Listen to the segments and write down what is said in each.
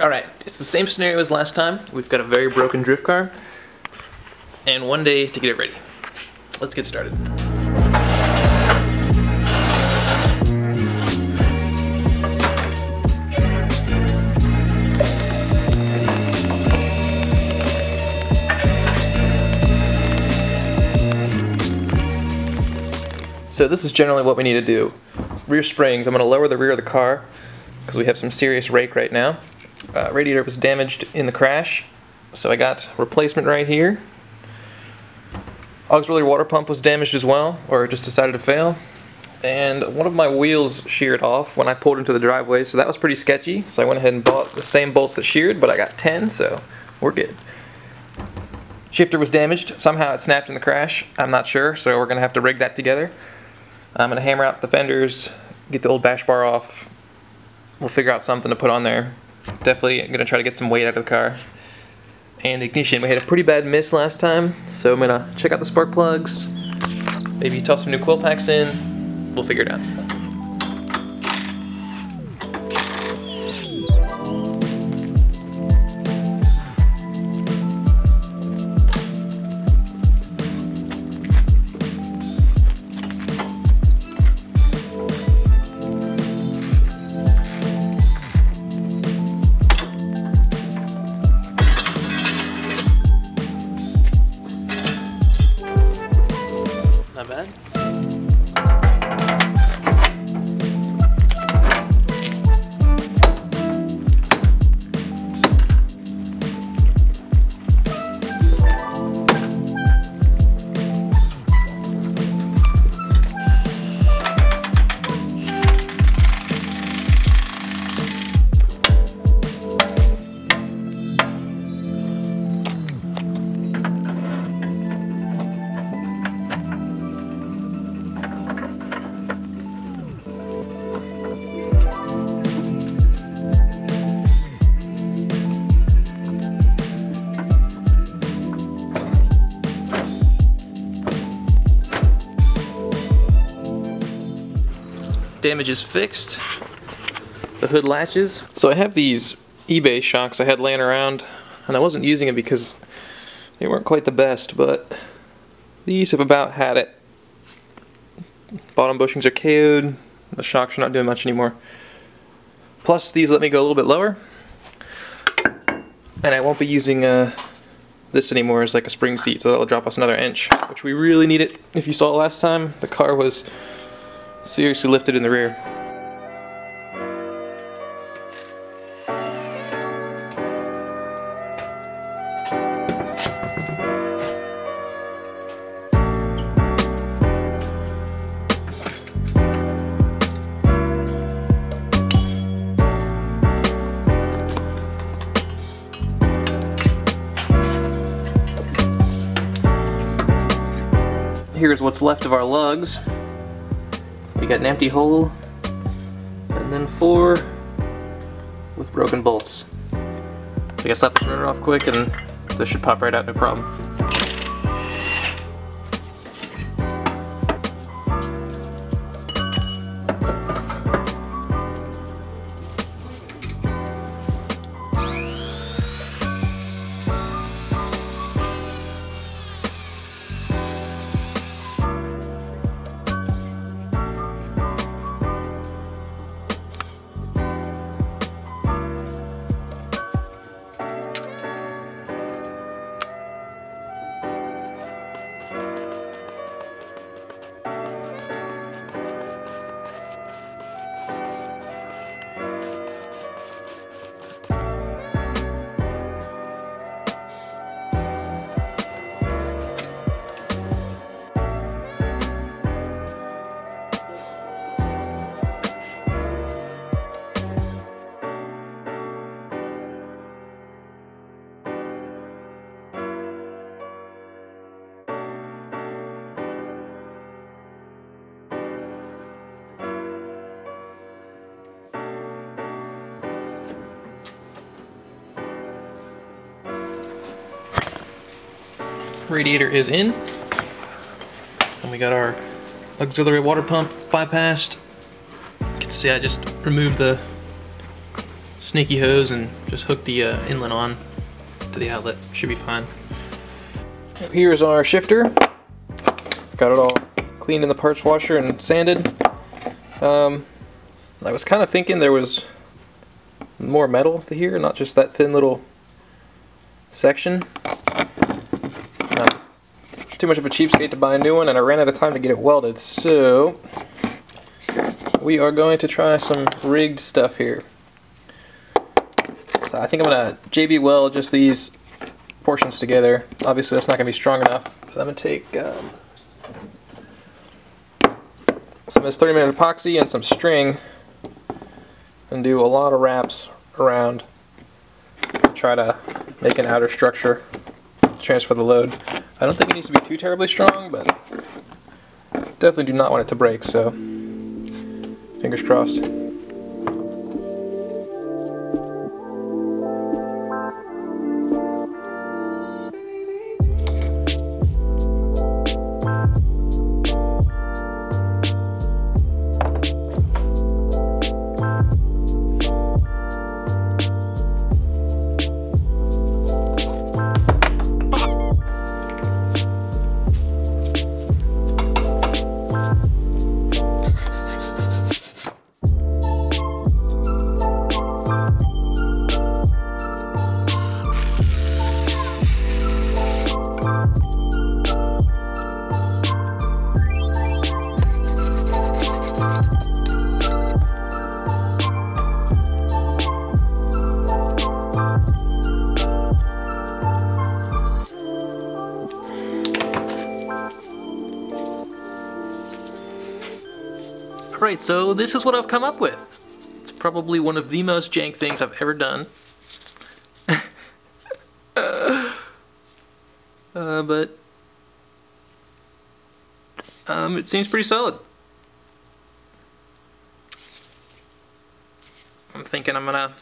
Alright, it's the same scenario as last time. We've got a very broken drift car, and one day to get it ready. Let's get started. So this is generally what we need to do. Rear springs, I'm going to lower the rear of the car because we have some serious rake right now. Radiator was damaged in the crash, so I got replacement right here. Auxiliary water pump was damaged as well, or just decided to fail. And one of my wheels sheared off when I pulled into the driveway, so that was pretty sketchy. So I went ahead and bought the same bolts that sheared, but I got 10, so we're good. Shifter was damaged. Somehow it snapped in the crash. I'm not sure, so we're going to have to rig that together. I'm going to hammer out the fenders, get the old bash bar off. We'll figure out something to put on there. Definitely going to try to get some weight out of the car. And ignition, we had a pretty bad miss last time, so I'm going to check out the spark plugs, maybe toss some new coil packs in. We'll figure it out. Not bad. Damage is fixed. The hood latches. So I have these eBay shocks I had laying around, and I wasn't using them because they weren't quite the best, but these have about had it. Bottom bushings are KO'd, the shocks are not doing much anymore. Plus these let me go a little bit lower, and I won't be using this anymore as like a spring seat, so that'll drop us another inch, which we really need it. If you saw it last time, the car was seriously lifted in the rear. Here's what's left of our lugs. We got an empty hole, and then 4 with broken bolts. So I gotta slap the rotor off quick, and this should pop right out, no problem. Radiator is in, and we got our auxiliary water pump bypassed. You can see I just removed the sneaky hose and just hook the inlet on to the outlet. Should be fine. Here's our shifter. Got it all cleaned in the parts washer and sanded. I was kind of thinking there was more metal to here, not just that thin little section. Too much of a cheapskate to buy a new one, and I ran out of time to get it welded, so we are going to try some rigged stuff here. So I think I'm going to JB weld just these portions together. Obviously that's not going to be strong enough. I'm going to take some of this 30-minute epoxy and some string and do a lot of wraps around. Try to make an outer structure, transfer the load. I don't think it needs to be too terribly strong, but definitely do not want it to break, so fingers crossed. Alright, so this is what I've come up with. It's probably one of the most jank things I've ever done. But it seems pretty solid. I'm thinking I'm gonna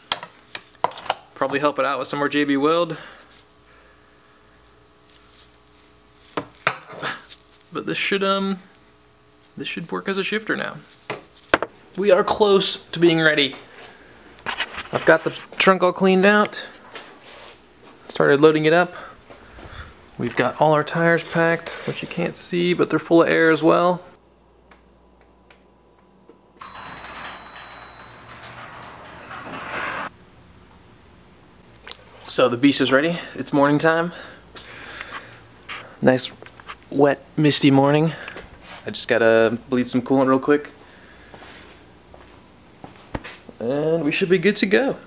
probably help it out with some more JB weld. But this should work as a shifter now. We are close to being ready. I've got the trunk all cleaned out. Started loading it up. We've got all our tires packed, which you can't see, but they're full of air as well. So the beast is ready. It's morning time. Nice, wet, misty morning. I just gotta bleed some coolant real quick. And we should be good to go.